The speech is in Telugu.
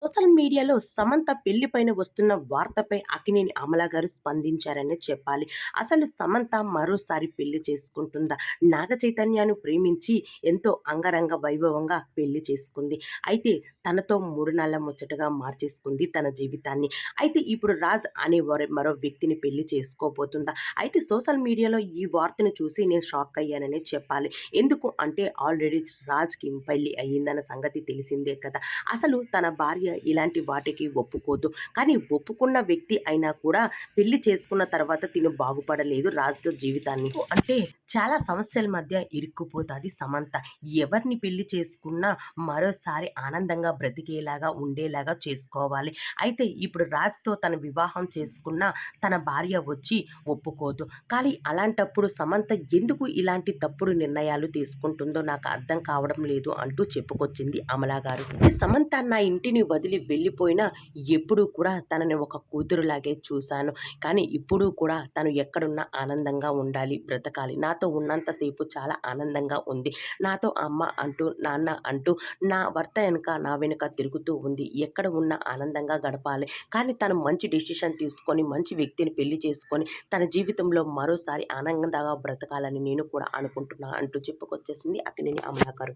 సోషల్ మీడియాలో సమంత పెళ్లి పైన వస్తున్న వార్తపై అక్కినేని అమల గారు స్పందించారనే చెప్పాలి. అసలు సమంత మరోసారి పెళ్లి చేసుకుంటుందా? నాగ చైతన్యను ప్రేమించి ఎంతో అంగరంగ వైభవంగా పెళ్లి చేసుకుంది. అయితే తనతో 3 నెలల ముచ్చటగా మార్చేసుకుంది తన జీవితాన్ని. అయితే ఇప్పుడు రాజ్ అనే మరో వ్యక్తిని పెళ్లి చేసుకోబోతుందా? అయితే సోషల్ మీడియాలో ఈ వార్తను చూసి నేను షాక్ అయ్యాననే చెప్పాలి. ఎందుకు అంటే ఆల్రెడీ రాజ్‌కి పెళ్లి అయ్యిందన్న సంగతి తెలిసిందే కదా! అసలు తన భార్య ఇలాంటి వాటికి ఒప్పుకోదు. కానీ ఒప్పుకున్న వ్యక్తి అయినా కూడా పెళ్లి చేసుకున్న తర్వాత తిను బాగుపడలేదు రాజుతో జీవితాన్ని. అంటే చాలా సమస్యల మధ్య ఇరుక్కుపోతాది సమంత. ఎవరిని పెళ్లి చేసుకున్నా మరోసారి ఆనందంగా బ్రతికేలాగా, ఉండేలాగా చేసుకోవాలి. అయితే ఇప్పుడు రాజుతో తన వివాహం చేసుకున్న తన భార్య వచ్చి ఒప్పుకోదు. కానీ అలాంటప్పుడు సమంత ఎందుకు ఇలాంటి తప్పుడు నిర్ణయాలు తీసుకుంటుందో నాకు అర్థం కావడం లేదు అంటూ చెప్పుకొచ్చింది అమల గారు. సమంత నా ఇంటిని వదిలి వెళ్ళిపోయినా ఎప్పుడూ కూడా తనని ఒక కూతురులాగే చూశాను. కానీ ఇప్పుడు కూడా తను ఎక్కడున్నా ఆనందంగా ఉండాలి, బ్రతకాలి. నాతో ఉన్నంత సేపు చాలా ఆనందంగా ఉంది. నాతో అమ్మ అంటూ, నాన్న అంటూ నా భర్త నా వెనుక తిరుగుతూ ఉంది. ఎక్కడ ఉన్నా ఆనందంగా గడపాలి. కానీ తను మంచి డెసిషన్ తీసుకొని, మంచి వ్యక్తిని పెళ్లి చేసుకొని, తన జీవితంలో మరోసారి ఆనందంగా బ్రతకాలని నేను కూడా అనుకుంటున్నా అంటూ చెప్పుకొచ్చేసింది అక్కినేని అమల గారు.